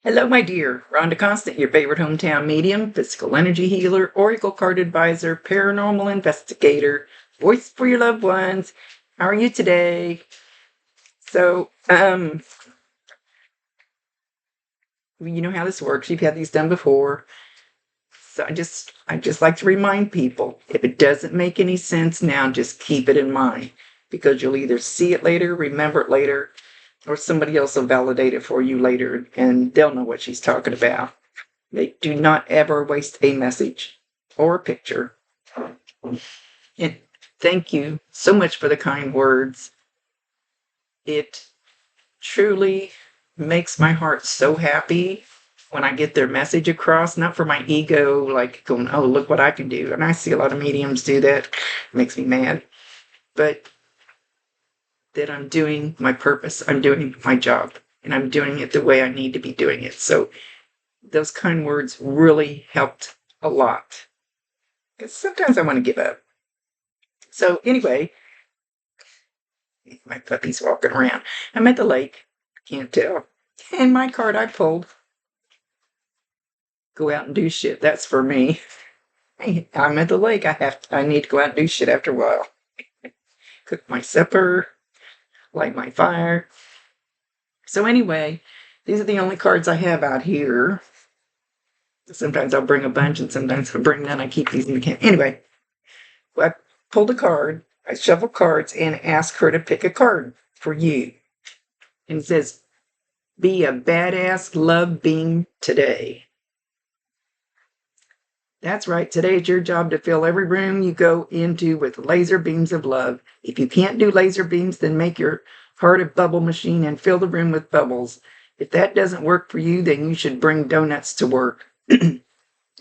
Hello, my dear. Rhonda Constant, your favorite hometown medium, physical energy healer, oracle card advisor, paranormal investigator, voice for your loved ones. How are you today? So, you know how this works. You've had these done before. So I just like to remind people, if it doesn't make any sense now, just keep it in mind, because you'll either see it later, remember it later, or somebody else will validate it for you later, and they'll know what she's talking about. They do not ever waste a message or a picture. And thank you so much for the kind words. It truly makes my heart so happy when I get their message across, not for my ego, like going, oh, look what I can do. And I see a lot of mediums do that. It makes me mad. But that I'm doing my purpose, I'm doing my job, and I'm doing it the way I need to be doing it. So those kind words really helped a lot, because sometimes I want to give up. So anyway, my puppy's walking around. I'm at the lake. Can't tell. And my card I pulled, go out and do shit. That's for me. I'm at the lake. I need to go out and do shit after a while. Cook my supper, light my fire. So anyway, these are the only cards I have out here. Sometimes I'll bring a bunch, and sometimes I'll bring none. I keep these in the can. Anyway, I pulled a card. I shuffle cards and ask her to pick a card for you. And it says, be a badass love being today. That's right. Today it's your job to fill every room you go into with laser beams of love. If you can't do laser beams, then make your heart a bubble machine and fill the room with bubbles. If that doesn't work for you, then you should bring donuts to work.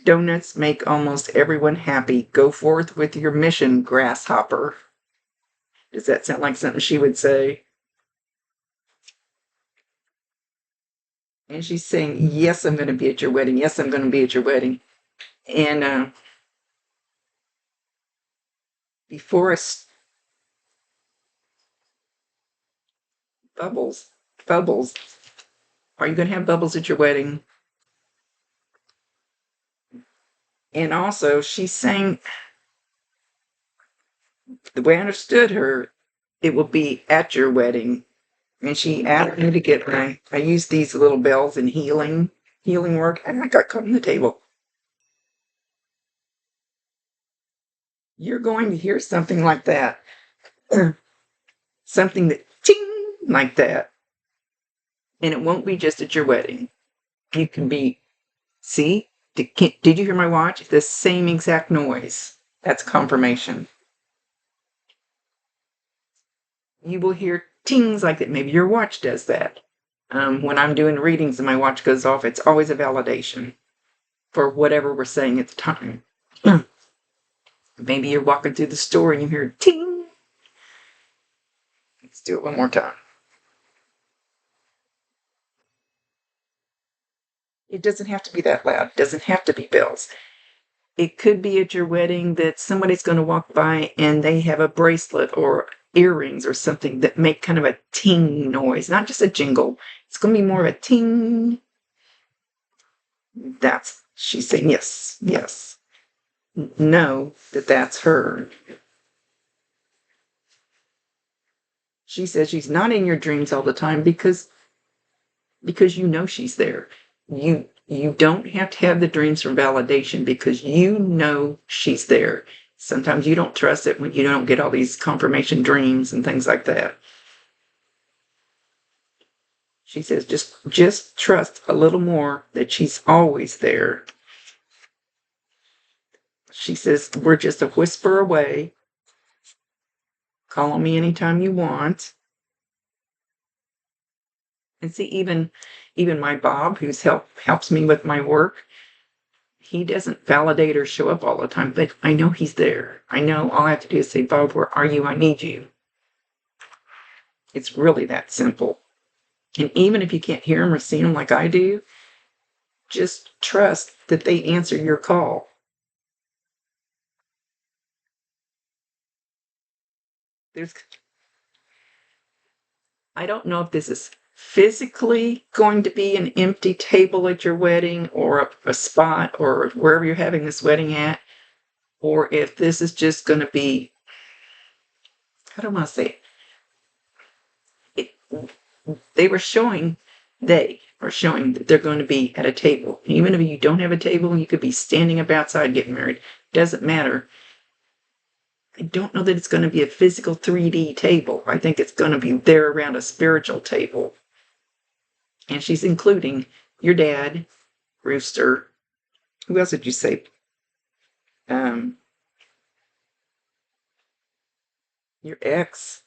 Donuts make almost everyone happy. Go forth with your mission, grasshopper. Does that sound like something she would say? And she's saying, yes, I'm going to be at your wedding. Yes, I'm going to be at your wedding. And before us, bubbles. Are you going to have bubbles at your wedding? And also, she's saying, the way I understood her, it will be at your wedding. And she asked me to get I use these little bells in healing work, and I got caught on the table. You're going to hear something like that. Something that ting like that. And it won't be just at your wedding. You can be, see, did you hear my watch? The same exact noise. That's confirmation. You will hear tings like that. Maybe your watch does that. When I'm doing readings and my watch goes off, it's always a validation for whatever we're saying at the time. Maybe you're walking through the store and you hear ting. Let's do it one more time. It doesn't have to be that loud. It doesn't have to be bells. It could be at your wedding that somebody's going to walk by and they have a bracelet or earrings or something that make kind of a ting noise, not just a jingle. It's going to be more of a ting. She's saying yes. Know that that's her. She says she's not in your dreams all the time because you know she's there. You don't have to have the dreams for validation because you know she's there. Sometimes you don't trust it when you don't get all these confirmation dreams and things like that. She says just trust a little more that she's always there. She says we're just a whisper away. Call on me anytime you want. And see, even my Bob, who's helps me with my work, he doesn't validate or show up all the time, but I know he's there. I know all I have to do is say, Bob, where are you? I need you. It's really that simple. And even if you can't hear him or see him like I do, just trust that they answer your call. I don't know if this is physically going to be an empty table at your wedding, or a spot, or wherever you're having this wedding at, or if this is just going to be, how do I want to say it? They are showing that they're going to be at a table. Even if you don't have a table, you could be standing up outside getting married. Doesn't matter. I don't know that it's going to be a physical 3D table. I think it's going to be there around a spiritual table. And she's including your dad, Rooster. Who else did you say? Your ex.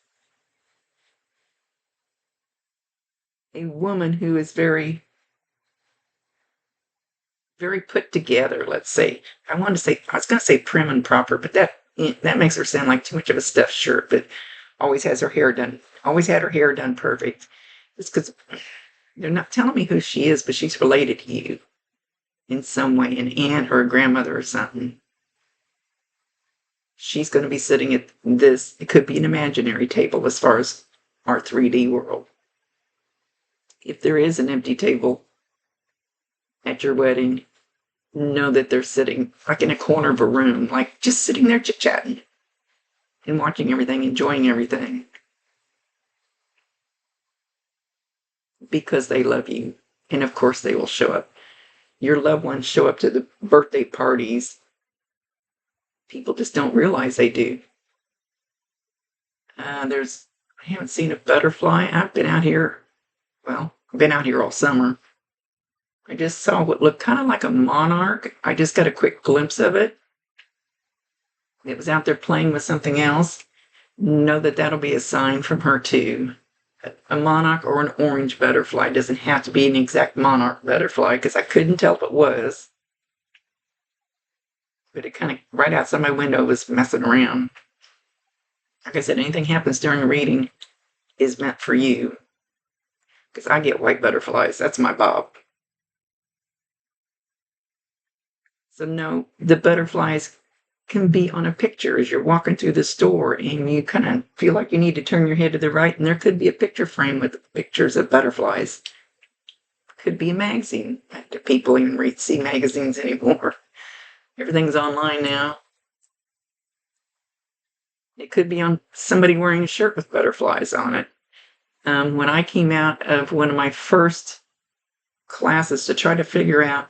A woman who is very, very put together, let's say. I was going to say prim and proper, but that makes her sound like too much of a stuffed shirt, but always had her hair done perfect. It's because they're not telling me who she is, but she's related to you in some way, an aunt or a grandmother or something. She's going to be sitting at this, it could be an imaginary table as far as our 3D world. If there is an empty table at your wedding, know that they're sitting like in a corner of a room, like just sitting there chit-chatting and watching everything, enjoying everything. Because they love you. And of course they will show up. Your loved ones show up to the birthday parties. People just don't realize they do. I haven't seen a butterfly. I've been out here all summer. I just saw what looked kind of like a monarch. I just got a quick glimpse of it. It was out there playing with something else. Know that that'll be a sign from her too. A monarch or an orange butterfly. It doesn't have to be an exact monarch butterfly, because I couldn't tell if it was. But it kind of, right outside my window, was messing around. Like I said, anything happens during a reading is meant for you. Because I get white butterflies. That's my bob. So no, the butterflies can be on a picture as you're walking through the store and you kind of feel like you need to turn your head to the right, and there could be a picture frame with pictures of butterflies. Could be a magazine. Do people even see magazines anymore? Everything's online now. It could be on somebody wearing a shirt with butterflies on it. When I came out of one of my first classes to try to figure out,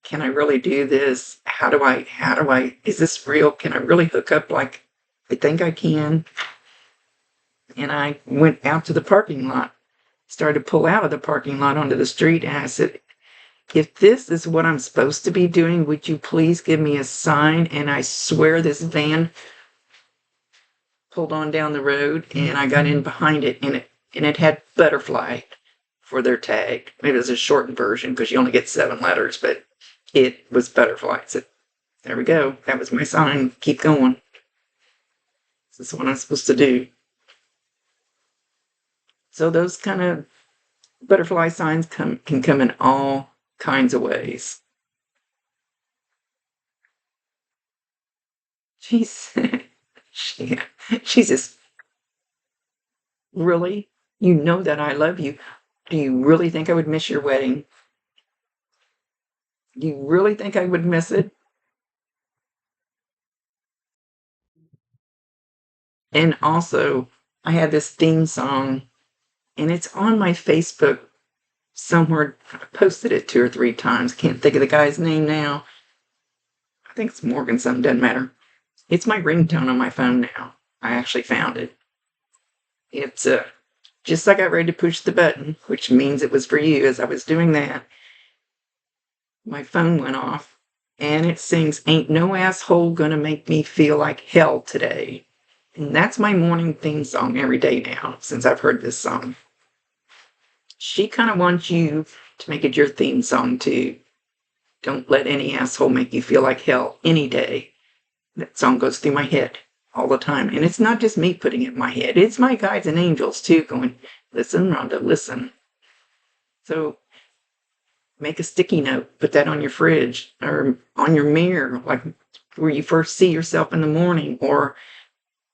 can I really do this? How do I, is this real? Can I really hook up like I think I can? And I went out to the parking lot, started to pull out of the parking lot onto the street, and I said, if this is what I'm supposed to be doing, would you please give me a sign? And I swear this van pulled on down the road, and I got in behind it, and it had butterfly for their tag. Maybe it was a shortened version because you only get 7 letters, but it was butterfly. I said, there we go. That was my sign. Keep going. This is what I'm supposed to do. So those kind of butterfly signs can come in all kinds of ways. She's just, really? You know that I love you. Do you really think I would miss your wedding? Do you really think I would miss it? And also, I had this theme song, and it's on my Facebook somewhere. I posted it 2 or 3 times. Can't think of the guy's name now. I think it's Morgan something, doesn't matter. It's my ringtone on my phone now. I actually found it. It's just like I got ready to push the button, which means it was for you. As I was doing that, my phone went off, and it sings, "Ain't no asshole gonna make me feel like hell today." And that's my morning theme song every day now, since I've heard this song. She kind of wants you to make it your theme song too. Don't let any asshole make you feel like hell any day. That song goes through my head all the time. And it's not just me putting it in my head. It's my guides and angels too going, listen, Rhonda, listen. So make a sticky note, put that on your fridge or on your mirror, like where you first see yourself in the morning, or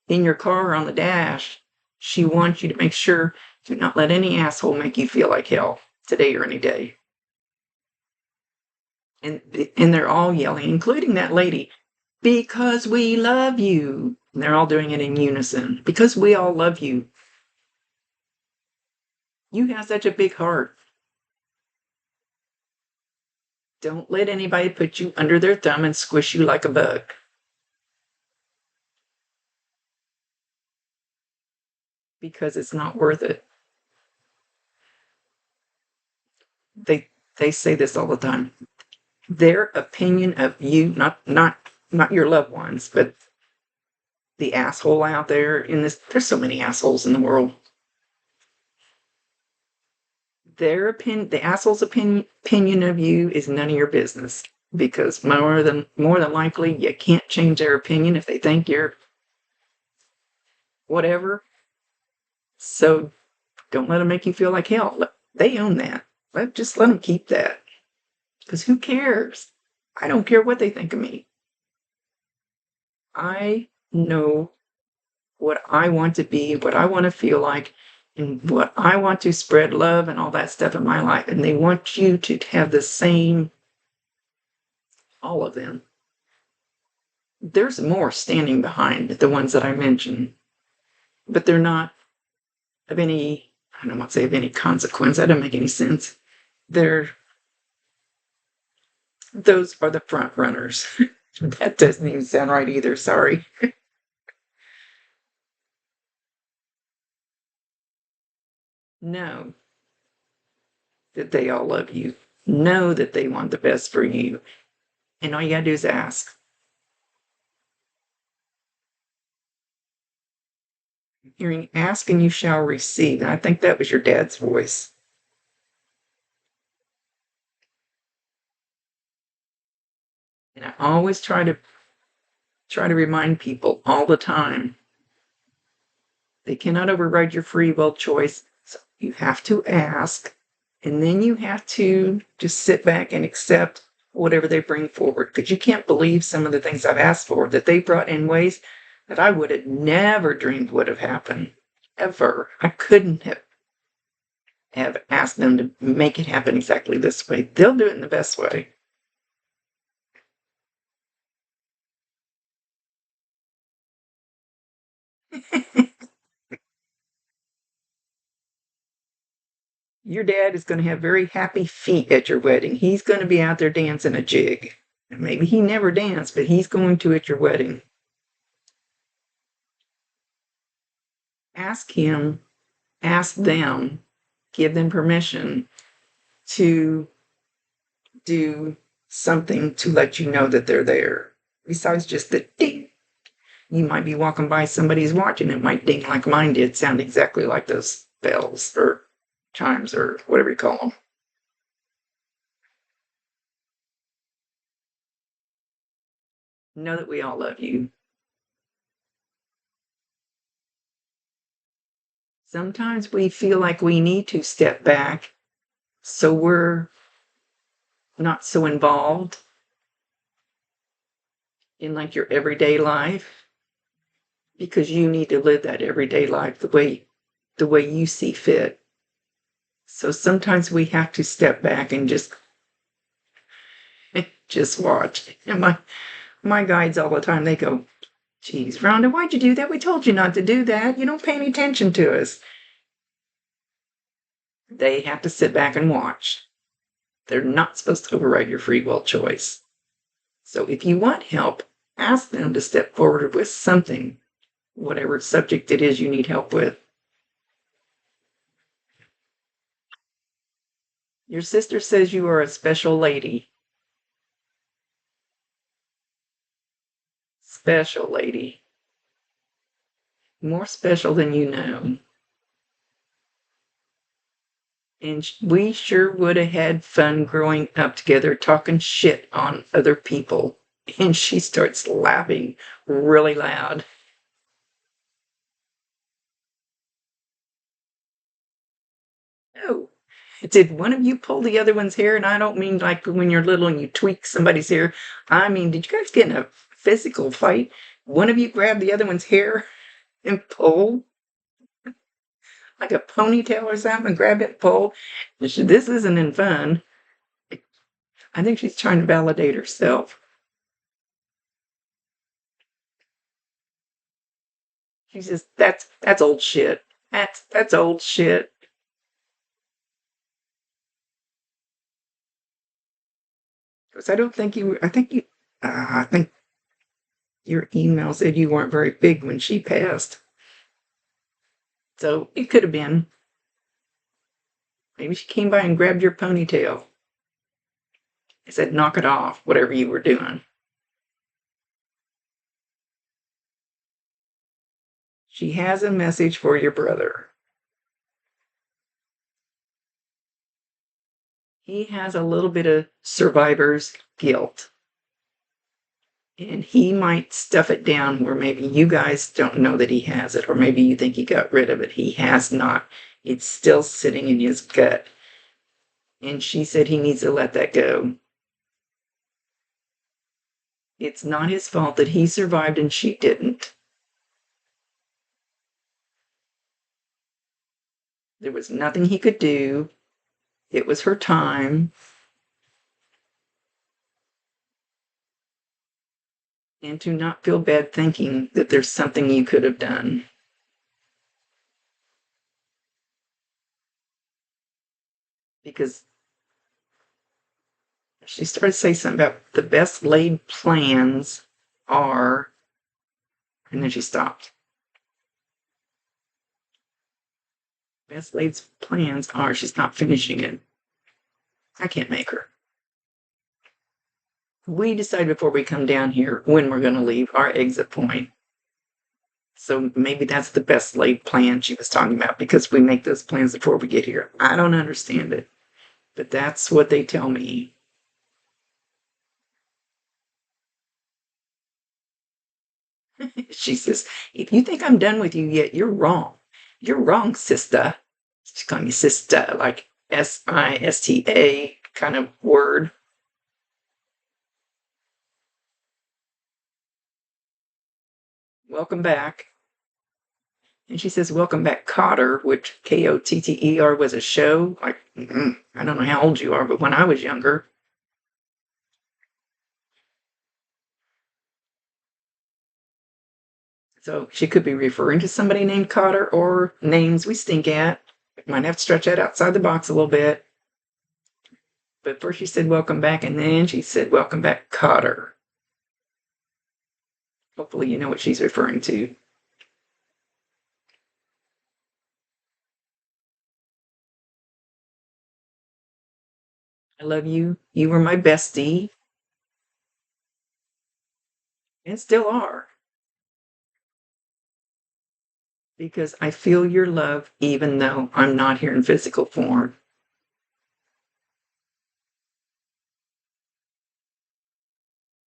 in your car on the dash. She wants you to make sure Do not let any asshole make you feel like hell today or any day. And they're all yelling, including that lady, because we love you. And they're all doing it in unison. Because we all love you. You have such a big heart. Don't let anybody put you under their thumb and squish you like a bug. Because it's not worth it. They say this all the time. Their opinion of you, not your loved ones, but the asshole out there in this. There's so many assholes in the world. The asshole's opinion of you is none of your business, because more than likely you can't change their opinion if they think you're whatever. So don't let them make you feel like hell. They own that. Just let them keep that. Because who cares? I don't care what they think of me. I know what I want to be, what I want to feel like, and what I want to spread love and all that stuff in my life. And they want you to have the same, all of them. There's more standing behind the ones that I mentioned, but they're not of any, I don't want to say of any consequence. That doesn't make any sense. Those are the front runners. That doesn't even sound right either. Sorry. Know that they all love you. Know that they want the best for you. And all you gotta do is ask. Hearing ask and you shall receive. And I think that was your dad's voice. And I always try to remind people all the time. They cannot override your free will choice. So you have to ask. And then you have to just sit back and accept whatever they bring forward. Because you can't believe some of the things I've asked for that they brought in ways that I would have never dreamed would have happened. Ever. I couldn't have asked them to make it happen exactly this way. They'll do it in the best way. Your dad is going to have very happy feet at your wedding. He's going to be out there dancing a jig. Maybe he never danced, but he's going to at your wedding. Ask him, ask them, give them permission to do something to let you know that they're there. Besides just the ding. You might be walking by somebody's watch and it might ding like mine did, sound exactly like those bells or chimes or whatever you call them. Know that we all love you. Sometimes we feel like we need to step back so we're not so involved in like your everyday life, because you need to live that everyday life the way you see fit. So sometimes we have to step back and just watch. And my guides all the time, they go, "Geez, Rhonda, why'd you do that? We told you not to do that. You don't pay any attention to us." They have to sit back and watch. They're not supposed to override your free will choice. So if you want help, ask them to step forward with something, whatever subject it is you need help with. Your sister says you are a special lady. Special lady. More special than you know. And we sure would have had fun growing up together talking shit on other people. And she starts laughing really loud. Oh, did one of you pull the other one's hair? And I don't mean like when you're little and you tweak somebody's hair. I mean, did you guys get in a physical fight? One of you grabbed the other one's hair and pulled? like a ponytail or something and grab it and pull. This isn't in fun. I think she's trying to validate herself. She says, that's old shit. That's old shit. Because I think your email said you weren't very big when she passed. So it could have been. Maybe she came by and grabbed your ponytail. I said, knock it off, whatever you were doing. She has a message for your brother. He has a little bit of survivor's guilt. And he might stuff it down where maybe you guys don't know that he has it, or maybe you think he got rid of it. He has not. It's still sitting in his gut. And she said he needs to let that go. It's not his fault that he survived and she didn't. There was nothing he could do. It was her time. And to not feel bad thinking that there's something you could have done. Because she started to say something about the best laid plans are, and then she stopped. Best laid plans are, she's not finishing it. I can't make her. We decide before we come down here when we're going to leave, our exit point. So maybe that's the best laid plan she was talking about, because we make those plans before we get here. I don't understand it, but that's what they tell me. She says, if you think I'm done with you yet, you're wrong. You're wrong, sister. She's calling me sister, like SISTA kind of word. Welcome back. And she says, welcome back, Cotter, which Kotter was a show. Like, I don't know how old you are, but when I was younger. So she could be referring to somebody named Cotter, or names we stink at. Might have to stretch that outside the box a little bit. But first she said, welcome back, and then she said, welcome back, Cotter. Hopefully you know what she's referring to. I love you. You were my bestie. And still are. Because I feel your love even though I'm not here in physical form.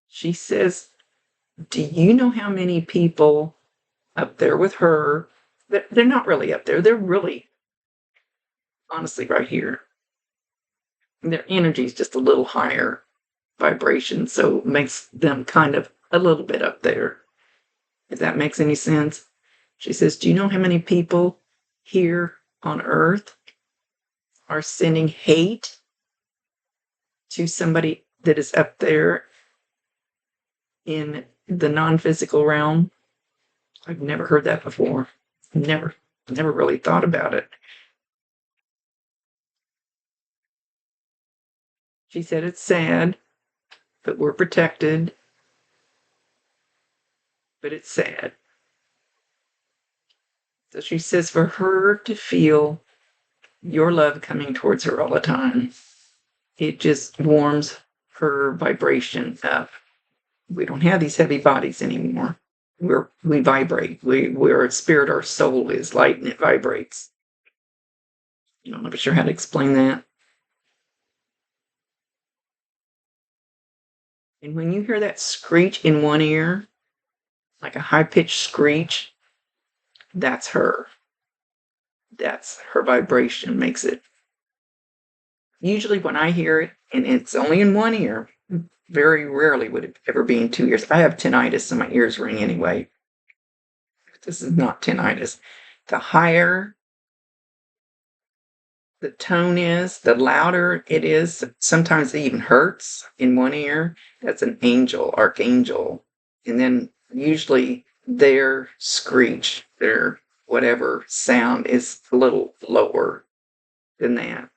She says, do you know how many people up there with her, they're not really up there, they're really, honestly, right here. Their energy is just a little higher vibration, so it makes them kind of a little bit up there, if that makes any sense. She says, do you know how many people here on earth are sending hate to somebody that is up there in the non-physical realm? I've never heard that before. Never really thought about it. She said it's sad, but we're protected. But it's sad. So she says for her to feel your love coming towards her all the time, it just warms her vibration up. We don't have these heavy bodies anymore. We vibrate. We're a spirit, our soul is light and it vibrates. I'm not sure how to explain that. And when you hear that screech in one ear, like a high-pitched screech, that's her. That's her vibration makes it. Usually when I hear it, and it's only in one ear, very rarely would it ever be in two ears. I have tinnitus, so my ears ring anyway. This is not tinnitus. The higher the tone is, the louder it is. Sometimes it even hurts in one ear. That's an angel, archangel. And then usually their screech, their whatever sound is a little lower than that.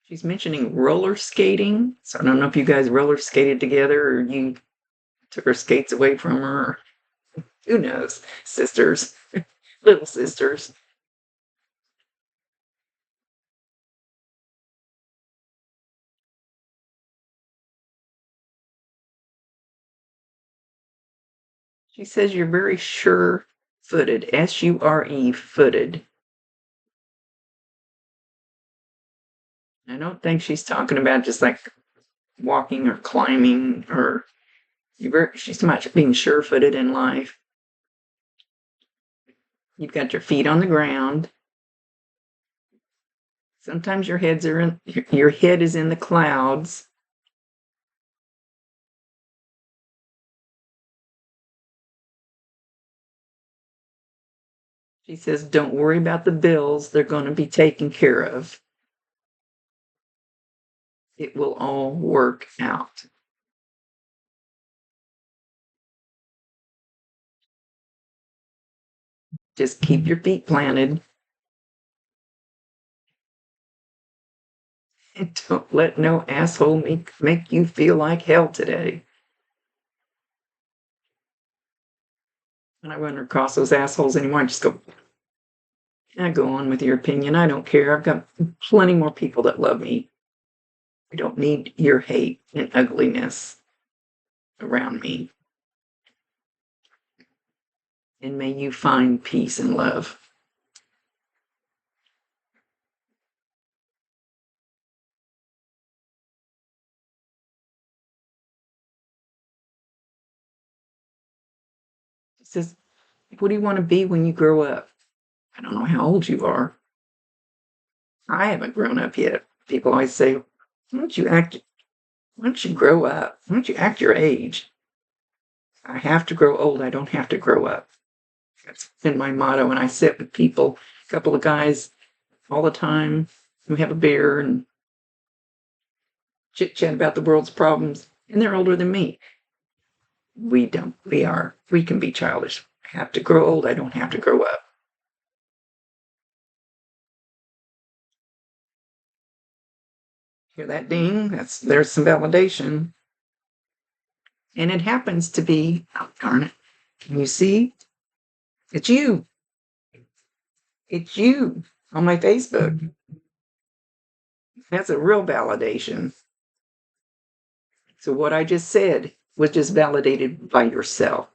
She's mentioning roller skating. So I don't know if you guys roller skated together or you took her skates away from her. Who knows? Sisters, little sisters. She says you're very sure footed, SURE footed. I don't think she's talking about just like walking or climbing or she's much being sure footed in life. You've got your feet on the ground. Sometimes your head is in the clouds. She says, don't worry about the bills. They're going to be taken care of. It will all work out. Just keep your feet planted and don't let no asshole make you feel like hell today. And I run across those assholes anymore. I just go on with your opinion. I don't care. I've got plenty more people that love me. I don't need your hate and ugliness around me. And may you find peace and love. She says, what do you want to be when you grow up? I don't know how old you are. I haven't grown up yet. People always say, why don't you grow up? Why don't you act your age? I have to grow old. I don't have to grow up. That's been my motto. And I sit with people, a couple of guys all the time. We have a beer and chit chat about the world's problems. And they're older than me. We can be childish. I have to grow old. I don't have to grow up. Hear that ding? There's some validation. And it happens to be, oh, darn it. Can you see? It's you. It's you on my Facebook. That's a real validation. So what I just said was just validated by yourself,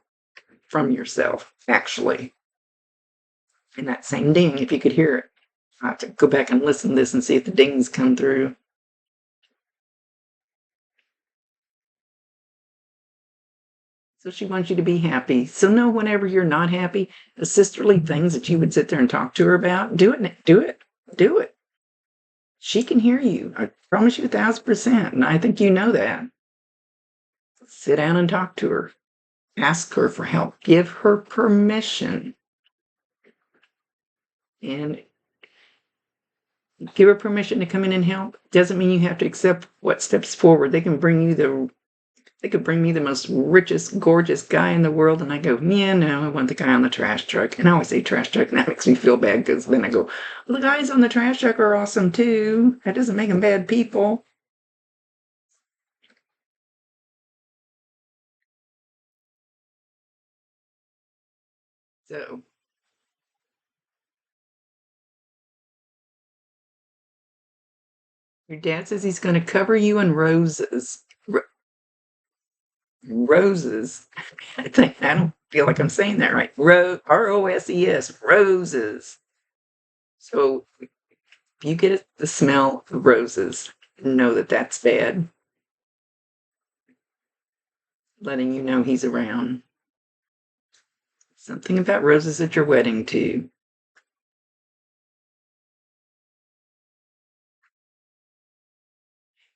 from yourself, actually. And that same ding, if you could hear it, I have to go back and listen to this and see if the dings come through. So she wants you to be happy. So know whenever you're not happy, the sisterly things that you would sit there and talk to her about, do it. She can hear you. I promise you 1,000%. And I think you know that. Sit down and talk to her. Ask her for help. Give her permission. And give her permission to come in and help. Doesn't mean you have to accept what steps forward. They could bring me the most richest, gorgeous guy in the world, and I go, yeah, no, I want the guy on the trash truck. And I always say trash truck, and that makes me feel bad because then I go, well, the guys on the trash truck are awesome too. That doesn't make them bad people. So your dad says he's going to cover you in roses. Roses. I don't feel like I'm saying that right. ROSES, roses. So if you get the smell of roses, know that that's bad. Letting you know he's around. Something about roses at your wedding, too.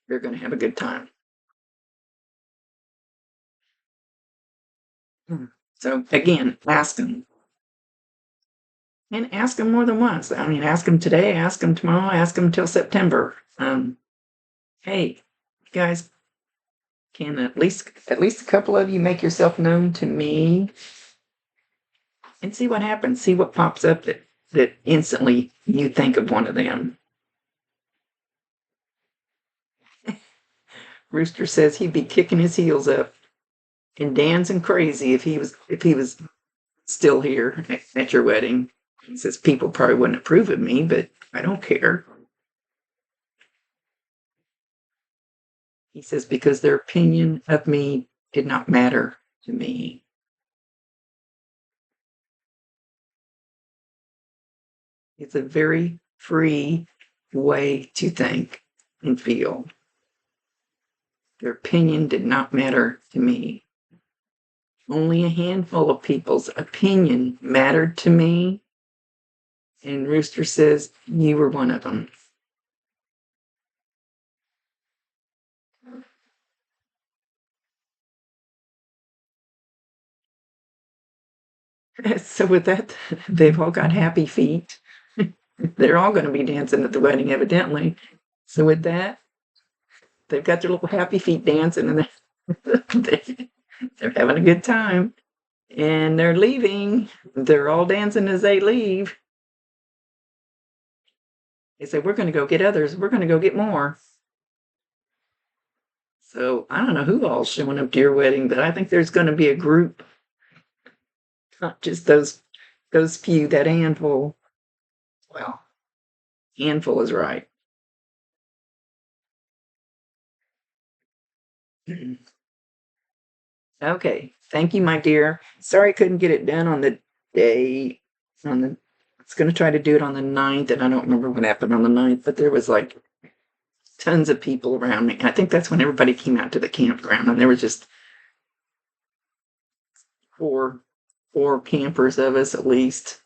You're going to have a good time. So, again, ask him, And ask them more than once. I mean, ask them today, ask them tomorrow, ask them till September. Hey, guys, can at least a couple of you make yourself known to me and see what happens. See what pops up that instantly you think of one of them. Rooster says he'd be kicking his heels up and dancing crazy if he was still here at your wedding. He says people probably wouldn't approve of me, but I don't care. He says because their opinion of me did not matter to me. It's a very free way to think and feel. Their opinion did not matter to me. Only a handful of people's opinion mattered to me. And Rooster says, you were one of them. So with that, they've all got happy feet. They're all going to be dancing at the wedding, evidently. So with that, they've got their little happy feet dancing, and they're having a good time. And they're leaving. They're all dancing as they leave. They say, we're going to go get others. We're going to go get more. So I don't know who all's showing up to your wedding, but I think there's going to be a group. Not just those few, that handful. Well, handful is right. Okay. Thank you, my dear. Sorry I couldn't get it done on the day. It's going to try to do it on the 9th, and I don't remember what happened on the 9th, but there was like tons of people around me. I think that's when everybody came out to the campground, and there was just four campers of us at least.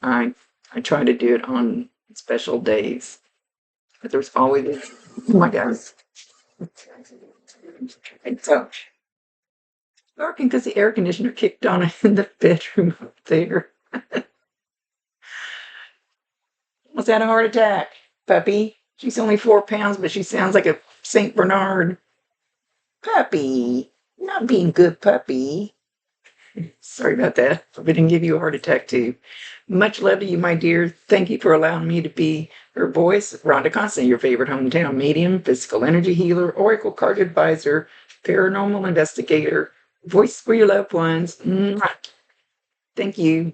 I try to do it on special days, but there's always, oh my God. And so, darking because the air conditioner kicked on in the bedroom up there. Almost had a heart attack, puppy. She's only 4 pounds, but she sounds like a Saint Bernard. Puppy, not being good, puppy. Sorry about that. We didn't give you a heart attack, too. Much love to you, my dear. Thank you for allowing me to be her voice. Rhonda Constant, your favorite hometown medium, physical energy healer, oracle card advisor, paranormal investigator, voice for your loved ones. Mwah. Thank you.